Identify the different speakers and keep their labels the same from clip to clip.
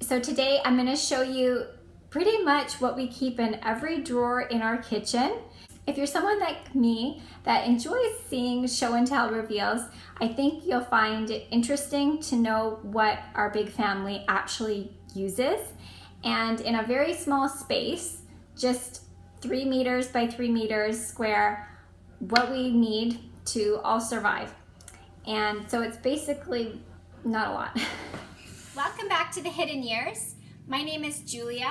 Speaker 1: So today I'm going to show you pretty much what we keep in every drawer in our kitchen. If you're someone like me that enjoys seeing show and tell reveals, I think you'll find it interesting to know what our big family actually uses. And in a very small space, just 3 meters by 3 meters square, what we need to all survive. And so it's basically not a lot. Welcome back to the Hidden Years. My name is Julia,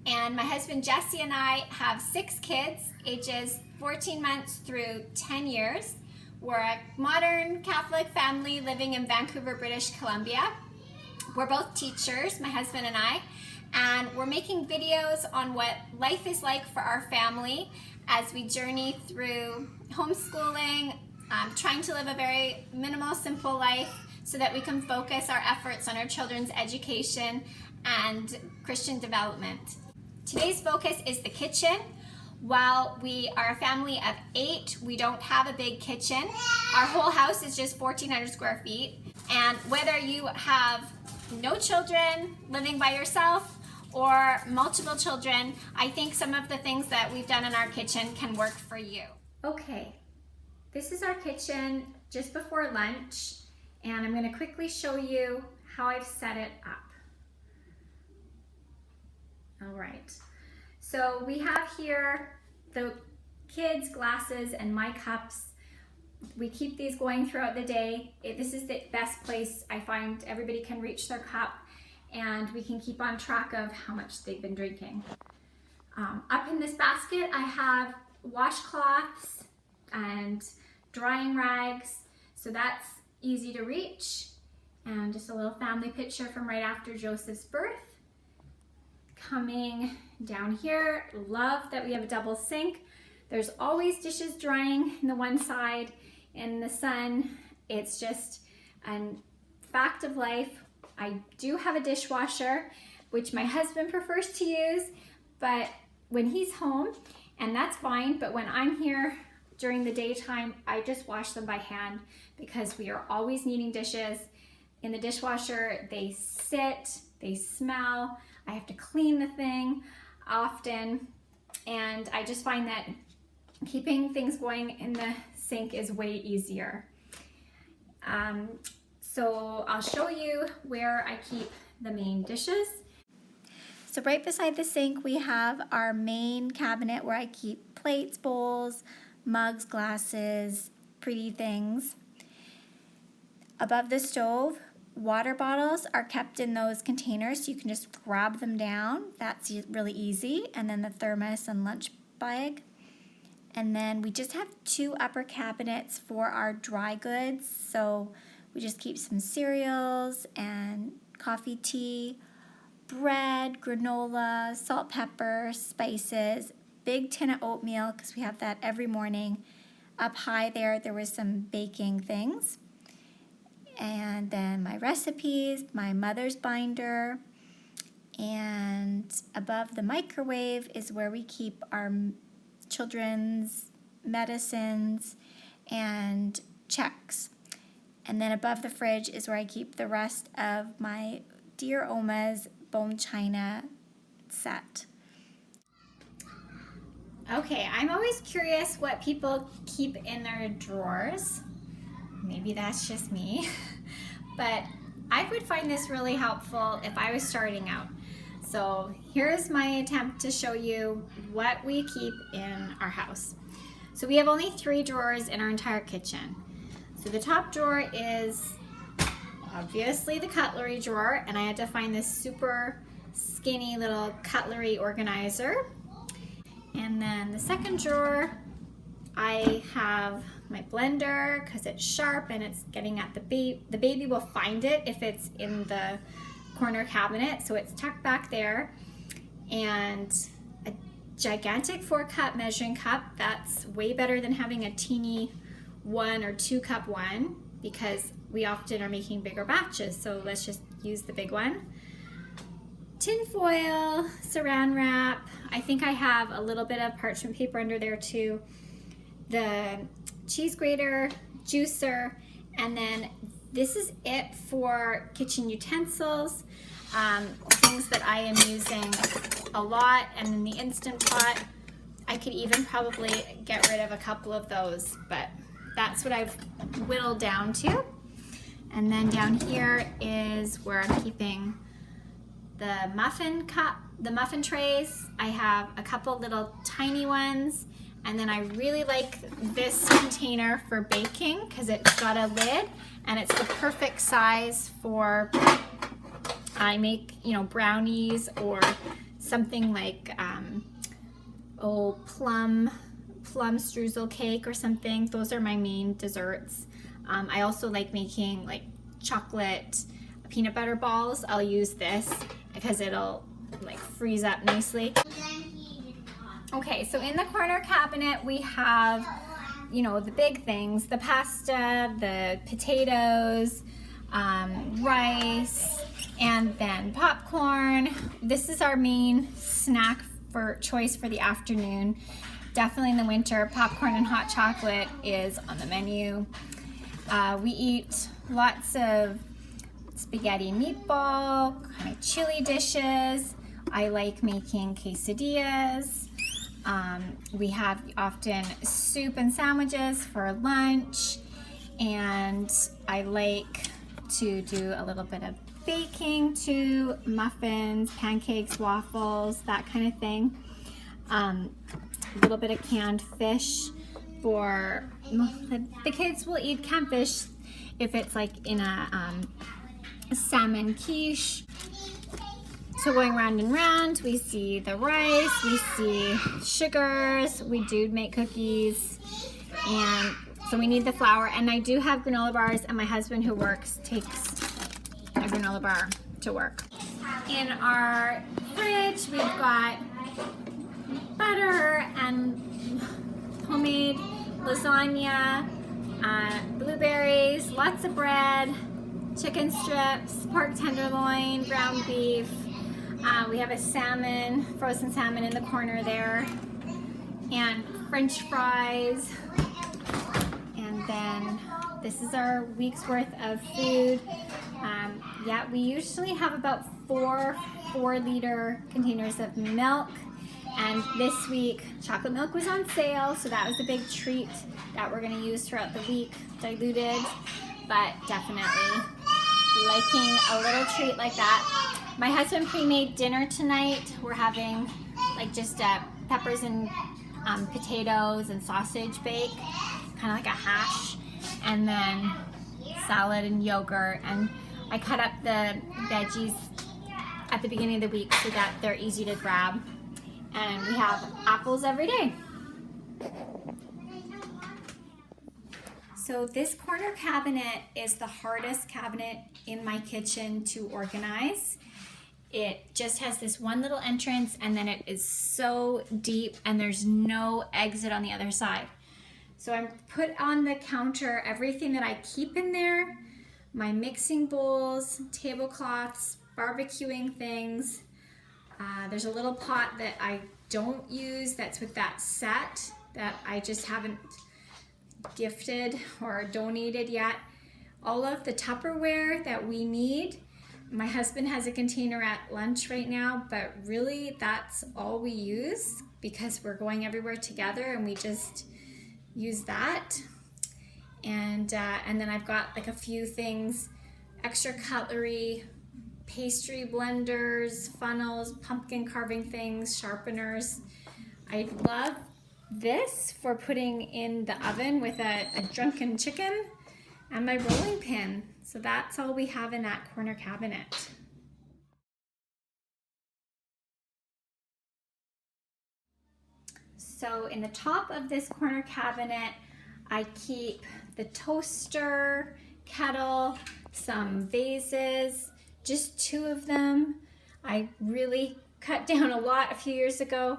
Speaker 1: and my husband Jesse and I have 6 kids, ages 14 months through 10 years. We're a modern Catholic family living in Vancouver, British Columbia. We're both teachers, my husband and I, and we're making videos on what life is like for our family as we journey through homeschooling, trying to live a very minimal, simple life so that we can focus our efforts on our children's education and Christian development. Today's focus is the kitchen. While we are a family of 8, we don't have a big kitchen. Our whole house is just 1,400 square feet. And whether you have no children, living by yourself, or multiple children, I think some of the things that we've done in our kitchen can work for you. Okay, this is our kitchen just before lunch, and I'm going to quickly show you how I've set it up. All right, so we have here the kids' glasses and my cups. We keep these going throughout the day. This is the best place I find everybody can reach their cup, and we can keep on track of how much they've been drinking. Up in this basket I have washcloths and drying rags, so that's easy to reach. And just a little family picture from right after Joseph's birth. Coming down here, love that we have a double sink. There's always dishes drying in the one side in the sun. It's just a fact of life. I do have a dishwasher, which my husband prefers to use, but when he's home, and that's fine, but when I'm here during the daytime, I just wash them by hand because we are always needing dishes. In the dishwasher, they sit, they smell, I have to clean the thing often, and I just find that keeping things going in the sink is way easier. So I'll show you where I keep the main dishes. So right beside the sink we have our main cabinet where I keep plates, bowls, mugs, glasses, pretty things. Above the stove, water bottles are kept in those containers, so you can just grab them down. That's really easy. And then the thermos and lunch bag. And then we just have 2 upper cabinets for our dry goods. So we just keep some cereals and coffee, tea, bread, granola, salt, pepper, spices, big tin of oatmeal because we have that every morning. Up high there was some baking things. And then my recipes, my mother's binder, and above the microwave is where we keep our children's medicines and checks. And then above the fridge is where I keep the rest of my dear Oma's bone china set. Okay, I'm always curious what people keep in their drawers. Maybe that's just me, but I would find this really helpful if I was starting out. So here's my attempt to show you what we keep in our house. So we have only 3 drawers in our entire kitchen. So the top drawer is obviously the cutlery drawer, and I had to find this super skinny little cutlery organizer. And then the second drawer, I have my blender because it's sharp and it's getting at the baby. The baby will find it if it's in the corner cabinet, so it's tucked back there. And a gigantic 4-cup measuring cup. That's way better than having a teeny 1 or 2 cup one because we often are making bigger batches, so let's just use the big one. Tin foil, saran wrap. I think I have a little bit of parchment paper under there too. The cheese grater, juicer, and then this is it for kitchen utensils. things that I am using a lot, and in the Instant Pot, I could even probably get rid of a couple of those, but that's what I've whittled down to. And then down here is where I'm keeping the muffin cup, the muffin trays. I have a couple little tiny ones, and then I really like this container for baking because it's got a lid and it's the perfect size for, I make, you know, brownies or something like plum streusel cake or something. Those are my main desserts. I also like making like chocolate peanut butter balls. I'll use this because it'll like freeze up nicely. Okay, so in the corner cabinet we have, you know, the big things, the pasta, the potatoes, rice, and then popcorn. This is our main snack choice for the afternoon. Definitely in the winter, popcorn and hot chocolate is on the menu. We eat lots of spaghetti meatball, kind of chili dishes. I like making quesadillas. We have often soup and sandwiches for lunch, and I like to do a little bit of baking too, muffins, pancakes, waffles, that kind of thing. A little bit of canned fish for, the kids will eat canned fish if it's like in a salmon quiche. So going round and round, we see the rice, we see sugars, we do make cookies, and so we need the flour. And I do have granola bars, and my husband who works takes a granola bar to work. In our fridge, we've got butter and homemade lasagna, blueberries, lots of bread, chicken strips, pork tenderloin, ground beef. We have a salmon, frozen salmon in the corner there, and French fries. And then this is our week's worth of food. Yeah, we usually have about 4-liter containers of milk. And this week, chocolate milk was on sale, so that was a big treat that we're gonna use throughout the week, diluted, but definitely liking a little treat like that. My husband pre-made dinner tonight. We're having like just peppers and potatoes and sausage bake, kind of like a hash, and then salad and yogurt. And I cut up the veggies at the beginning of the week so that they're easy to grab. And we have apples every day. So this corner cabinet is the hardest cabinet in my kitchen to organize. It just has this one little entrance, and then it is so deep and there's no exit on the other side. So I put on the counter everything that I keep in there, my mixing bowls, tablecloths, barbecuing things. There's a little pot that I don't use that's with that set that I just haven't gifted or donated yet. All of the Tupperware that we need. My husband has a container at lunch right now, but really that's all we use because we're going everywhere together and we just use that. And then I've got like a few things, extra cutlery, pastry blenders, funnels, pumpkin carving things, sharpeners. I love this for putting in the oven with a drunken chicken, and my rolling pin. So that's all we have in that corner cabinet. So in the top of this corner cabinet, I keep the toaster, kettle, some vases, just 2 of them. I really cut down a lot a few years ago.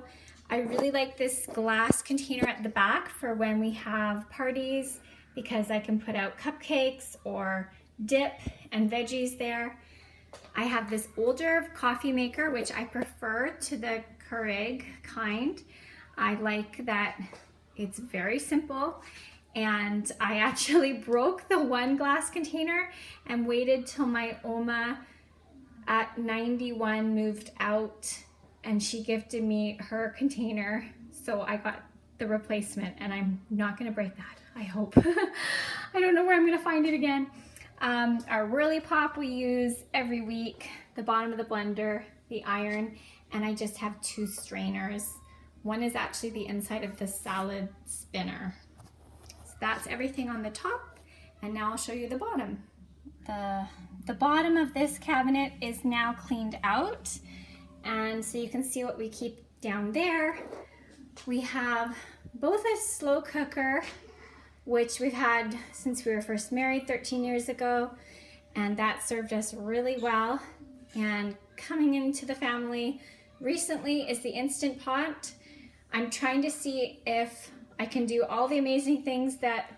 Speaker 1: I really like this glass container at the back for when we have parties because I can put out cupcakes or dip and veggies there. I have this older coffee maker, which I prefer to the Keurig kind. I like that it's very simple, and I actually broke the one glass container and waited till my Oma at 91 moved out and she gifted me her container. So I got the replacement and I'm not gonna break that, I hope. I don't know where I'm gonna find it again. Our Whirly Pop we use every week, the bottom of the blender, the iron, and I just have 2 strainers. One is actually the inside of the salad spinner. So that's everything on the top, and now I'll show you the bottom. The bottom of this cabinet is now cleaned out, and so you can see what we keep down there. We have both a slow cooker, which we've had since we were first married 13 years ago, and that served us really well. And coming into the family recently is the Instant Pot. I'm trying to see if I can do all the amazing things that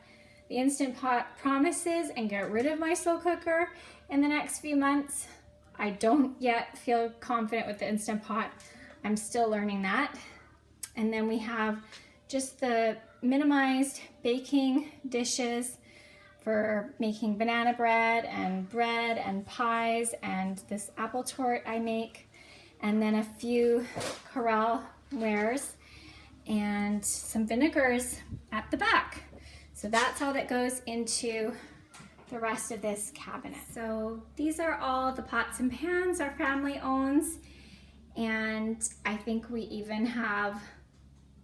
Speaker 1: the Instant Pot promises and get rid of my slow cooker in the next few months. I don't yet feel confident with the Instant Pot. I'm still learning that. And then we have just the minimized baking dishes for making banana bread and pies and this apple tort I make, and then a few Corelle wares and some vinegars at the back. So that's all that goes into the rest of this cabinet. So these are all the pots and pans our family owns, and I think we even have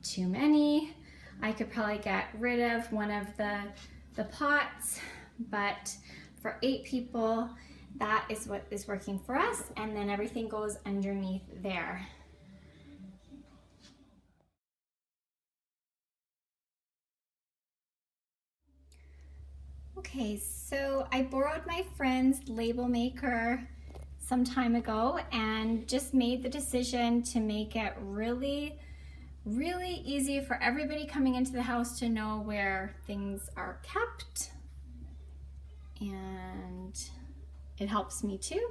Speaker 1: too many. I could probably get rid of one of the pots, but for 8 people, that is what is working for us, and then everything goes underneath there. Okay, so I borrowed my friend's label maker some time ago and just made the decision to make it really easy for everybody coming into the house to know where things are kept, and it helps me too.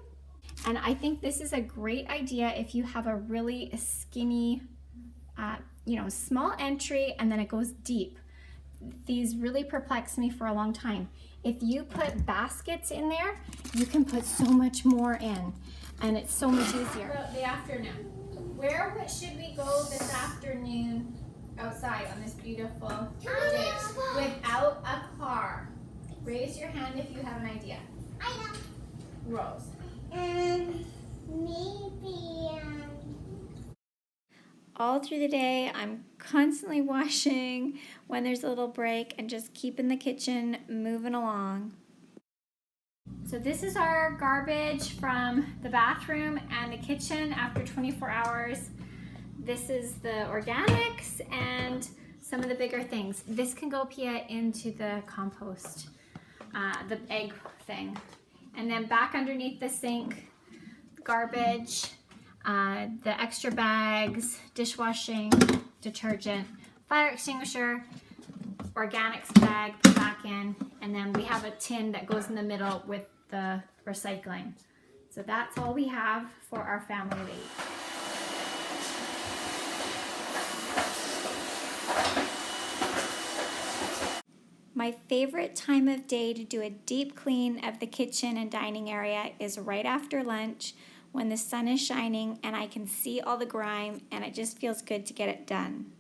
Speaker 1: And I think this is a great idea if you have a really skinny, small entry and then it goes deep. These really perplexed me for a long time. If you put baskets in there, you can put so much more in, and it's so much easier. About the afternoon. Where should we go this afternoon outside on this beautiful day without a car? Raise your hand if you have an idea.
Speaker 2: I know.
Speaker 1: Rose.
Speaker 2: Maybe.
Speaker 1: All through the day, I'm constantly washing when there's a little break and just keeping the kitchen moving along. So this is our garbage from the bathroom and the kitchen after 24 hours. This is the organics and some of the bigger things. This can go, Pia, into the compost, the egg thing. And then back underneath the sink, garbage, the extra bags, dishwashing, detergent, fire extinguisher, organics bag, put back in, and then we have a tin that goes in the middle with the recycling. So that's all we have for our family weight. My favorite time of day to do a deep clean of the kitchen and dining area is right after lunch when the sun is shining and I can see all the grime, and it just feels good to get it done.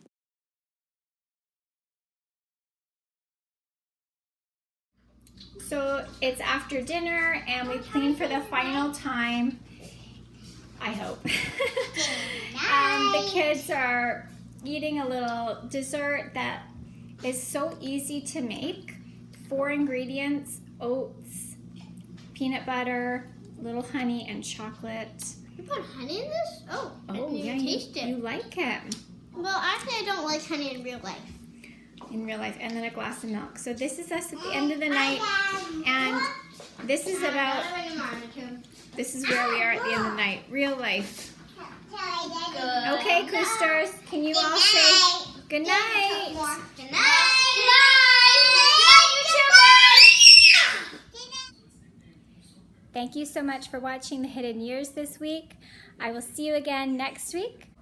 Speaker 1: So it's after dinner and we clean for the final time, I hope. The kids are eating a little dessert that is so easy to make. 4 ingredients: oats, peanut butter, little honey, and chocolate.
Speaker 2: You put honey in this? Oh, I didn't even taste it.
Speaker 1: You like it.
Speaker 2: Well, actually, I don't like honey in real life.
Speaker 1: In real life, and then a glass of milk. So this is us at the end of the night, and this is about, this is where we are at the end of the night. Real life. Okay, Coosters, can you all say good night?
Speaker 2: Good night.
Speaker 1: Thank you so much for watching The Hidden Years this week. I will see you again next week.